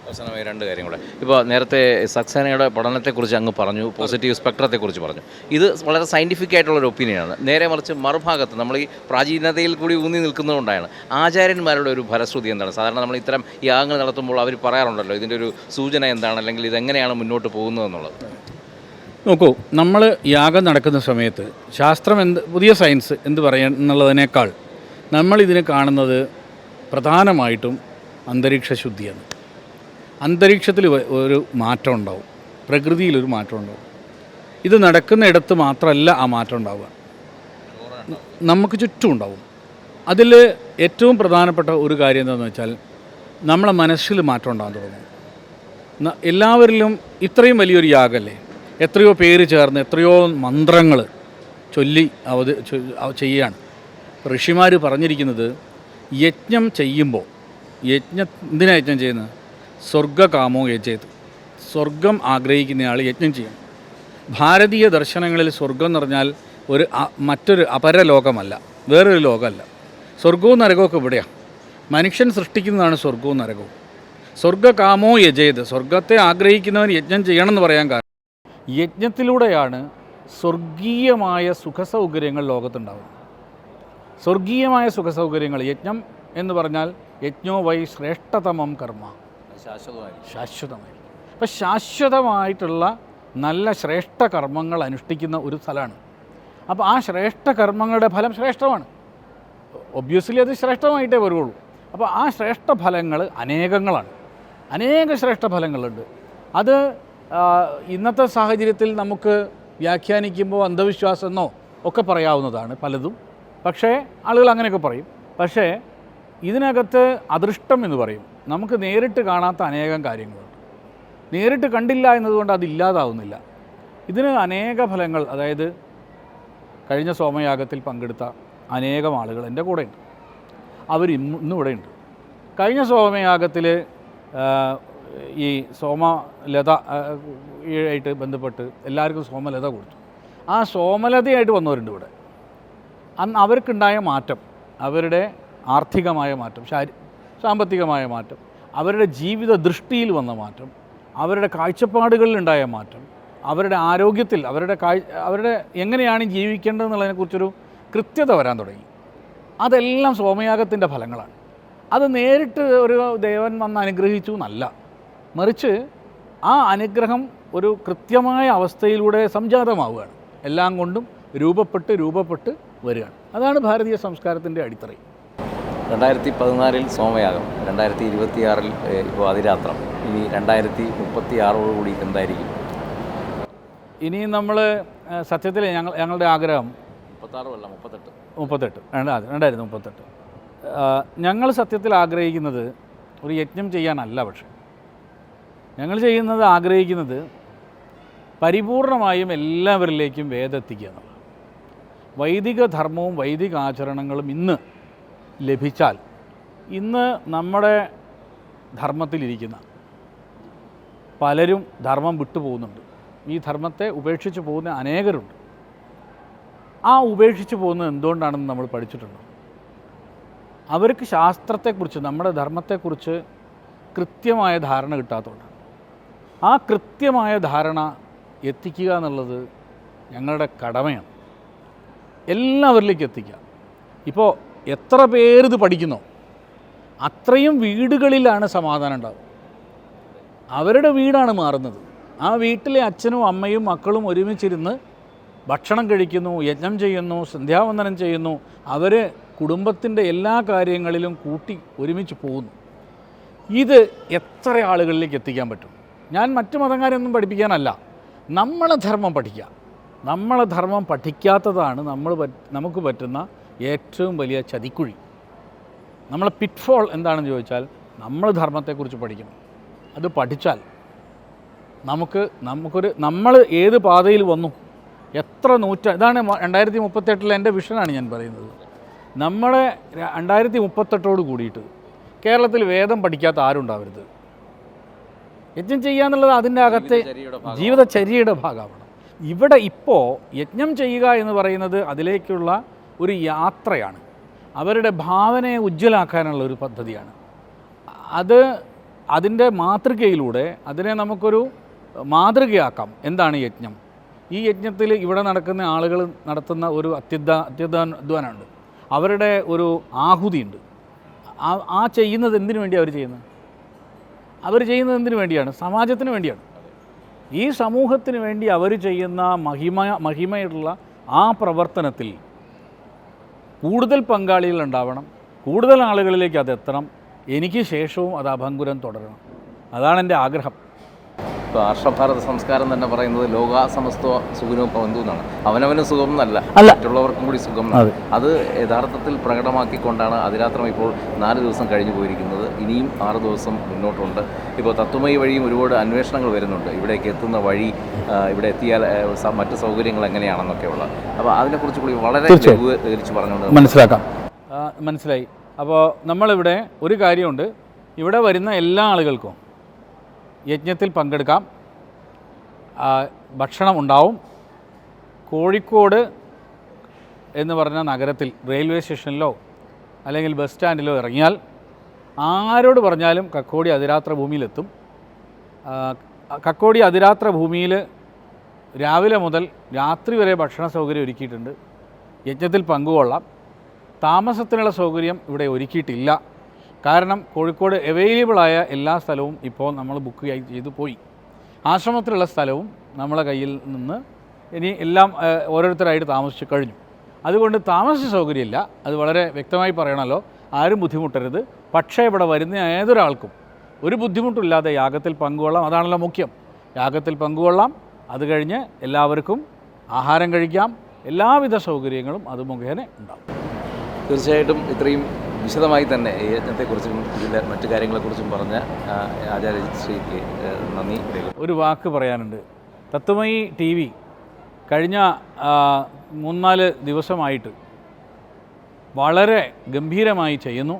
Speaker 1: അവസാനമായി രണ്ട് കാര്യം കൂടെ. ഇപ്പോൾ നേരത്തെ സക്സേനയുടെ പഠനത്തെക്കുറിച്ച് അങ്ങ് പറഞ്ഞു, പോസിറ്റീവ് സ്പെക്ട്രത്തെക്കുറിച്ച് പറഞ്ഞു. ഇത് വളരെ സയൻറ്റിഫിക് ആയിട്ടുള്ളൊരു ഒപ്പീനിയനാണ്. നേരെ മറിച്ച് മറുഭാഗത്ത് നമ്മൾ ഈ പ്രാചീനതയിൽ കൂടി ഊന്നി നിൽക്കുന്നതുകൊണ്ടാണ് ആചാര്യന്മാരുടെ ഒരു ഫലശ്രുതി എന്താണ്? സാധാരണ നമ്മൾ ഇത്തരം യാഗങ്ങൾ നടത്തുമ്പോൾ അവർ പറയാറുണ്ടല്ലോ ഇതിൻ്റെ ഒരു സൂചന എന്താണ്, അല്ലെങ്കിൽ ഇതെങ്ങനെയാണ് മുന്നോട്ട് പോകുന്നതെന്നുള്ളത്.
Speaker 2: നോക്കൂ, നമ്മൾ യാഗം നടക്കുന്ന സമയത്ത് ശാസ്ത്രം പുതിയ സയൻസ് എന്ത് പറയാൻ എന്നുള്ളതിനേക്കാൾ നമ്മളിതിനെ കാണുന്നത് പ്രധാനമായിട്ടും അന്തരീക്ഷ ശുദ്ധിയാണ്. അന്തരീക്ഷത്തിൽ ഒരു മാറ്റം ഉണ്ടാവും, പ്രകൃതിയിലൊരു മാറ്റം ഉണ്ടാവും. ഇത് നടക്കുന്നിടത്ത് മാത്രമല്ല ആ മാറ്റം ഉണ്ടാവുക, നമുക്ക് ചുറ്റും ഉണ്ടാവും. അതിൽ ഏറ്റവും പ്രധാനപ്പെട്ട ഒരു കാര്യം എന്താണെന്ന് വെച്ചാൽ നമ്മളെ മനസ്സിൽ മാറ്റം ഉണ്ടാകാൻ തുടങ്ങും. എല്ലാവരിലും ഇത്രയും വലിയൊരു യാഗമല്ലേ, എത്രയോ പേര് ചേർന്ന് എത്രയോ മന്ത്രങ്ങൾ ചൊല്ലി ചെയ്യുകയാണ്. ഋഷിമാർ പറഞ്ഞിരിക്കുന്നത് യജ്ഞം ചെയ്യുമ്പോൾ എന്തിനാണ് യജ്ഞം ചെയ്യുന്നത്? സ്വർഗ്ഗകാമോ യജേത്, സ്വർഗം ആഗ്രഹിക്കുന്നയാൾ യജ്ഞം ചെയ്യണം. ഭാരതീയ ദർശനങ്ങളിൽ സ്വർഗം എന്ന് പറഞ്ഞാൽ മറ്റൊരു അപരലോകമല്ല, വേറൊരു ലോകമല്ല. സ്വർഗവും നരകമൊക്കെ ഇവിടെയാണ്. മനുഷ്യൻ സൃഷ്ടിക്കുന്നതാണ് സ്വർഗവും നരകവും. സ്വർഗ്ഗകാമോ യജേത്, സ്വർഗത്തെ ആഗ്രഹിക്കുന്നവൻ യജ്ഞം ചെയ്യണമെന്ന് പറയാൻ കാരണം യജ്ഞത്തിലൂടെയാണ് സ്വർഗീയമായ സുഖസൗകര്യങ്ങൾ ലോകത്തുണ്ടാകുന്നത്. സ്വർഗീയമായ സുഖസൗകര്യങ്ങൾ, യജ്ഞം എന്ന് പറഞ്ഞാൽ യജ്ഞോ വൈ ശ്രേഷ്ഠതമം കർമ്മ, ശാശ്വതമായി. അപ്പം ശാശ്വതമായിട്ടുള്ള നല്ല ശ്രേഷ്ഠ കർമ്മങ്ങൾ അനുഷ്ഠിക്കുന്ന ഒരു സ്ഥലമാണ്. അപ്പോൾ ആ ശ്രേഷ്ഠ കർമ്മങ്ങളുടെ ഫലം ശ്രേഷ്ഠമാണ്. ഒബ്വിയസ്ലി അത് ശ്രേഷ്ഠമായിട്ടേ വരുള്ളൂ. അപ്പോൾ ആ ശ്രേഷ്ഠ ഫലങ്ങൾ അനേകങ്ങളാണ്, അനേക ശ്രേഷ്ഠ ഫലങ്ങളുണ്ട്. അത് ഇന്നത്തെ സാഹചര്യത്തിൽ നമുക്ക് വ്യാഖ്യാനിക്കുമ്പോൾ അന്ധവിശ്വാസമെന്നോ ഒക്കെ പറയാവുന്നതാണ് പലതും. പക്ഷേ ആളുകൾ അങ്ങനെയൊക്കെ പറയും. പക്ഷേ ഇതിനകത്ത് അദൃഷ്ടം എന്ന് പറയും. നമുക്ക് നേരിട്ട് കാണാത്ത അനേകം കാര്യങ്ങളുണ്ട്. നേരിട്ട് കണ്ടില്ല എന്നതുകൊണ്ട് അതില്ലാതാവുന്നില്ല. ഇതിന് അനേക ഫലങ്ങൾ, അതായത് കഴിഞ്ഞ സോമയാഗത്തിൽ പങ്കെടുത്ത അനേകം ആളുകൾ എൻ്റെ കൂടെയുണ്ട്. അവർ ഇന്നും ഇവിടെയുണ്ട്. കഴിഞ്ഞ സോമയാഗത്തിൽ ഈ സോമലത ആയിട്ട് ബന്ധപ്പെട്ട് എല്ലാവർക്കും സോമലത കൊടുത്തു. ആ സോമലതയായിട്ട് വന്നവരുണ്ട് ഇവിടെ. അന്ന് അവർക്കുണ്ടായ മാറ്റം, അവരുടെ ആർത്ഥികമായ മാറ്റം, സാമ്പത്തികമായ മാറ്റം, അവരുടെ ജീവിത ദൃഷ്ടിയിൽ വന്ന മാറ്റം, അവരുടെ കാഴ്ചപ്പാടുകളിലുണ്ടായ മാറ്റം, അവരുടെ ആരോഗ്യത്തിൽ, അവരുടെ എങ്ങനെയാണ് ജീവിക്കേണ്ടതെന്നുള്ളതിനെക്കുറിച്ചൊരു കൃത്യത വരാൻ തുടങ്ങി. അതെല്ലാം സോമയാഗത്തിൻ്റെ ഫലങ്ങളാണ്. അത് നേരിട്ട് ഒരു ദേവൻ വന്ന് അനുഗ്രഹിച്ചു എന്നല്ല, മറിച്ച് ആ അനുഗ്രഹം ഒരു കൃത്യമായ അവസ്ഥയിലൂടെ സംജാതമാവുകയാണ്. എല്ലാം കൊണ്ടും രൂപപ്പെട്ട് വരികയാണ്. അതാണ് ഭാരതീയ സംസ്കാരത്തിൻ്റെ അടിത്തറ.
Speaker 1: 2014 സോമയാഗം, 2026 ഇപ്പോൾ അതിരാത്രം, ഇനി 2036 എന്തായിരിക്കും?
Speaker 2: ഇനി നമ്മൾ സത്യത്തിൽ ഞങ്ങളുടെ ആഗ്രഹം 2038 ഞങ്ങൾ സത്യത്തിൽ ആഗ്രഹിക്കുന്നത് ഒരു യജ്ഞം ചെയ്യാനല്ല. പക്ഷേ ഞങ്ങൾ ആഗ്രഹിക്കുന്നത് പരിപൂർണമായും എല്ലാവരിലേക്കും വേദം എത്തിക്കുക എന്നുള്ളത്. വൈദിക ധർമ്മവും വൈദിക ആചരണങ്ങളും ഇന്ന് ലഭിച്ചാൽ ഇന്ന് നമ്മുടെ ധർമ്മത്തിലിരിക്കുന്ന പലരും ധർമ്മം വിട്ടുപോകുന്നുണ്ട്. ഈ ധർമ്മത്തെ ഉപേക്ഷിച്ച് പോകുന്ന അനേകരുണ്ട്. ആ ഉപേക്ഷിച്ച് പോകുന്നത് എന്തുകൊണ്ടാണെന്ന് നമ്മൾ പഠിച്ചിട്ടുണ്ട്. അവർക്ക് ശാസ്ത്രത്തെക്കുറിച്ച്, നമ്മുടെ ധർമ്മത്തെക്കുറിച്ച് കൃത്യമായ ധാരണ കിട്ടാത്തതുകൊണ്ട്. ആ കൃത്യമായ ധാരണ എത്തിക്കുക എന്നുള്ളത് ഞങ്ങളുടെ കടമയാണ്. എല്ലാവരിലേക്കും എത്തിക്കുക. ഇപ്പോൾ എത്ര പേരിത് പഠിക്കുന്നോ അത്രയും വീടുകളിലാണ് സമാധാനം ഉണ്ടാവുക. അവരുടെ വീടാണ് മാറുന്നത്. ആ വീട്ടിലെ അച്ഛനും അമ്മയും മക്കളും ഒരുമിച്ചിരുന്ന് ഭക്ഷണം കഴിക്കുന്നു, യജ്ഞം ചെയ്യുന്നു, സന്ധ്യാവന്ദനം ചെയ്യുന്നു. അവർ കുടുംബത്തിൻ്റെ എല്ലാ കാര്യങ്ങളിലും കൂട്ടി ഒരുമിച്ച് പോകുന്നു. ഇത് എത്ര ആളുകളിലേക്ക് എത്തിക്കാൻ പറ്റും? ഞാൻ മറ്റു മതക്കാരെയൊന്നും പഠിപ്പിക്കാനല്ല, നമ്മളെ ധർമ്മം പഠിക്കുക. നമ്മളെ ധർമ്മം പഠിക്കാത്തതാണ് നമുക്ക് പറ്റുന്ന ഏറ്റവും വലിയ ചതിക്കുഴി. നമ്മളെ പിറ്റ്ഫോൾ എന്താണെന്ന് ചോദിച്ചാൽ, നമ്മൾ ധർമ്മത്തെക്കുറിച്ച് പഠിക്കണം. അത് പഠിച്ചാൽ നമ്മൾ ഏത് പാതയിൽ വന്നു, എത്ര ഇതാണ് 2038 എൻ്റെ വിഷനാണ് ഞാൻ പറയുന്നത്. നമ്മുടെ 2038 കൂടിയിട്ട് കേരളത്തിൽ വേദം പഠിക്കാത്ത ആരുണ്ടാവരുത്. യജ്ഞം ചെയ്യുക എന്നുള്ളത് അതിൻ്റെ അകത്തെ ജീവിതചര്യയുടെ ഭാഗമാണ്. ഇവിടെ ഇപ്പോൾ യജ്ഞം ചെയ്യുക എന്ന് പറയുന്നത് അതിലേക്കുള്ള ഒരു യാത്രയാണ്. അവരുടെ ഭാവനയെ ഉജ്ജ്വലാക്കാനുള്ള ഒരു പദ്ധതിയാണ്. അതിൻ്റെ മാതൃകയിലൂടെ അതിനെ നമുക്കൊരു മാതൃകയാക്കാം. എന്താണ് യജ്ഞം? ഈ യജ്ഞത്തിൽ ഇവിടെ നടക്കുന്ന ആളുകൾ നടത്തുന്ന ഒരു അത്യുദ്ധാനമുണ്ട്. അവരുടെ ഒരു ആഹുതിയുണ്ട്. ആ ചെയ്യുന്നത് എന്തിനു വേണ്ടിയാണ് അവർ ചെയ്യുന്നത്? അവർ ചെയ്യുന്നത് എന്തിനു വേണ്ടിയാണ്? സമാജത്തിന് വേണ്ടിയാണ്. ഈ സമൂഹത്തിന് വേണ്ടി അവർ ചെയ്യുന്ന മഹിമയുള്ള ആ പ്രവർത്തനത്തിൽ കൂടുതൽ പങ്കാളികൾ ഉണ്ടാവണം, കൂടുതൽ ആളുകളിലേക്ക് അതെത്തണം. എനിക്ക് ശേഷവും അത് അഭംഗുരം തുടരണം. അതാണ് എൻ്റെ ആഗ്രഹം.
Speaker 1: ഇപ്പോൾ ആർഷഭാരത സംസ്കാരം തന്നെ പറയുന്നത് ലോകാസമസ്ത സുഖനവും ഭവന്തു എന്നാണ്. അവനവനും സുഖം എന്നല്ല, മറ്റുള്ളവർക്കും കൂടി സുഖം. അത് യഥാർത്ഥത്തിൽ പ്രകടമാക്കിക്കൊണ്ടാണ് അതിരാത്രം ഇപ്പോൾ 4 ദിവസം കഴിഞ്ഞു പോയിരിക്കുന്നത്. ഇനിയും 6 ദിവസം മുന്നോട്ടുണ്ട്. ഇപ്പോൾ തത്വമയി വഴിയും ഒരുപാട് അന്വേഷണങ്ങൾ വരുന്നുണ്ട്. ഇവിടേക്ക് എത്തുന്ന വഴി, ഇവിടെ എത്തിയാൽ മറ്റ് സൗകര്യങ്ങൾ എങ്ങനെയാണെന്നൊക്കെയുള്ള. അപ്പോൾ അതിനെക്കുറിച്ച് കൂടി വളരെ വിവരിച്ച് പറഞ്ഞുകൊണ്ട്
Speaker 2: മനസ്സിലായി. അപ്പോൾ നമ്മളിവിടെ ഒരു കാര്യമുണ്ട്. ഇവിടെ വരുന്ന എല്ലാ ആളുകൾക്കും യജ്ഞത്തിൽ പങ്കെടുക്കാം, ഭക്ഷണം ഉണ്ടാവും. കോഴിക്കോട് എന്ന് പറഞ്ഞ നഗരത്തിൽ റെയിൽവേ സ്റ്റേഷനിലോ അല്ലെങ്കിൽ ബസ് സ്റ്റാൻഡിലോ ഇറങ്ങിയാൽ ആരോട് പറഞ്ഞാലും കക്കോടി അതിരാത്ര ഭൂമിയിലെത്തും. കക്കോടി അതിരാത്ര ഭൂമിയിൽ രാവിലെ മുതൽ രാത്രി വരെ ഭക്ഷണ സൗകര്യം ഒരുക്കിയിട്ടുണ്ട്. യജ്ഞത്തിൽ പങ്കുകൊള്ളാം. താമസത്തിനുള്ള സൗകര്യം ഇവിടെ ഒരുക്കിയിട്ടില്ല. കാരണം കോഴിക്കോട് അവൈലബിളായ എല്ലാ സ്ഥലവും ഇപ്പോൾ നമ്മൾ ബുക്ക് ചെയ്ത് പോയി. ആശ്രമത്തിലുള്ള സ്ഥലവും നമ്മളെ കയ്യിൽ നിന്ന് ഇനി എല്ലാം ഓരോരുത്തരായിട്ട് താമസിച്ച് കഴിഞ്ഞു. അതുകൊണ്ട് താമസ സൗകര്യമില്ല. അത് വളരെ വ്യക്തമായി പറയണമല്ലോ. ആരും ബുദ്ധിമുട്ടരുത്. പക്ഷേ ഇവിടെ വരുന്ന ഏതൊരാൾക്കും ഒരു ബുദ്ധിമുട്ടില്ലാതെ യാഗത്തിൽ പങ്കുകൊള്ളാം. അതാണല്ലോ മുഖ്യം. യാഗത്തിൽ പങ്കുകൊള്ളാം. അത് കഴിഞ്ഞ് എല്ലാവർക്കും ആഹാരം കഴിക്കാം. എല്ലാവിധ സൗകര്യങ്ങളും അത് മുഖേന ഉണ്ടാകും.
Speaker 1: തീർച്ചയായിട്ടും ഇത്രയും വിശദമായി തന്നെ ഈ യജ്ഞത്തെക്കുറിച്ചും ഇതിൻ്റെ മറ്റു കാര്യങ്ങളെക്കുറിച്ചും പറഞ്ഞ ആചാര്യശ്രീക്ക് നന്ദി.
Speaker 2: ഒരു വാക്ക് പറയാനുണ്ട്. തത്വമയി TV കഴിഞ്ഞ 3-4 ദിവസമായിട്ട് വളരെ ഗംഭീരമായി ചെയ്യുന്നു.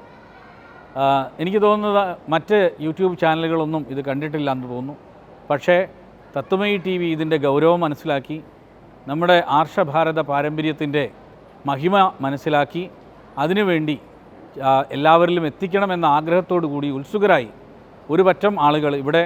Speaker 2: എനിക്ക് തോന്നുന്നത് മറ്റ് യൂട്യൂബ് ചാനലുകളൊന്നും ഇത് കണ്ടിട്ടില്ല എന്ന് തോന്നുന്നു. പക്ഷേ തത്വമയി TV ഇതിൻ്റെ ഗൗരവം മനസ്സിലാക്കി, നമ്മുടെ ആർഷഭാരത പാരമ്പര്യത്തിൻ്റെ മഹിമ മനസ്സിലാക്കി, അതിനുവേണ്ടി എല്ലാവരിലും എത്തിക്കണമെന്ന ആഗ്രഹത്തോടു കൂടി ഉത്സുകരായി ഒരു പറ്റം ആളുകൾ ഇവിടെ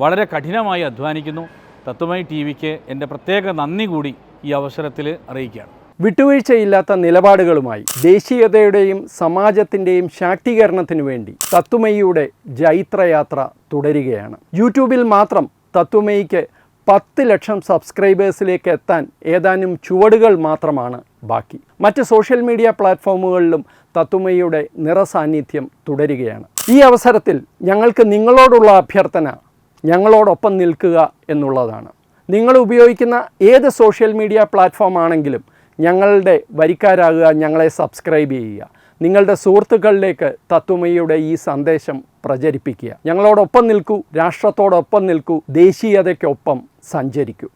Speaker 2: വളരെ കഠിനമായി അധ്വാനിക്കുന്നു. തത്വമയി TVക്ക് എൻ്റെ പ്രത്യേക നന്ദി കൂടി ഈ അവസരത്തിൽ അറിയിക്കുകയാണ്.
Speaker 3: വിട്ടുവീഴ്ചയില്ലാത്ത നിലപാടുകളുമായി ദേശീയതയുടെയും സമാജത്തിൻ്റെയും ശാക്തീകരണത്തിനു വേണ്ടി തത്വമയിയുടെ ജൈത്രയാത്ര തുടരുകയാണ്. യൂട്യൂബിൽ മാത്രം തത്വമയിക്ക് 10 ലക്ഷം സബ്സ്ക്രൈബേഴ്സിലേക്ക് എത്താൻ ഏതാനും ചുവടുകൾ മാത്രമാണ് ബാക്കി. മറ്റ് സോഷ്യൽ മീഡിയ പ്ലാറ്റ്ഫോമുകളിലും തത്വമയിയുടെ നിറസാന്നിധ്യം തുടരുകയാണ്. ഈ അവസരത്തിൽ ഞങ്ങൾക്ക് നിങ്ങളോടുള്ള അഭ്യർത്ഥന ഞങ്ങളോടൊപ്പം നിൽക്കുക എന്നുള്ളതാണ്. നിങ്ങൾ ഉപയോഗിക്കുന്ന ഏത് സോഷ്യൽ മീഡിയ പ്ലാറ്റ്ഫോം ആണെങ്കിലും ഞങ്ങളുടെ വരിക്കാരാകുക, ഞങ്ങളെ സബ്സ്ക്രൈബ് ചെയ്യുക. നിങ്ങളുടെ സുഹൃത്തുക്കളിലേക്ക് തത്വമയിയുടെ ഈ സന്ദേശം പ്രചരിപ്പിക്കുക. ഞങ്ങളോടൊപ്പം നിൽക്കൂ, രാഷ്ട്രത്തോടൊപ്പം നിൽക്കൂ, ദേശീയതയ്ക്കൊപ്പം സഞ്ചരിക്കൂ.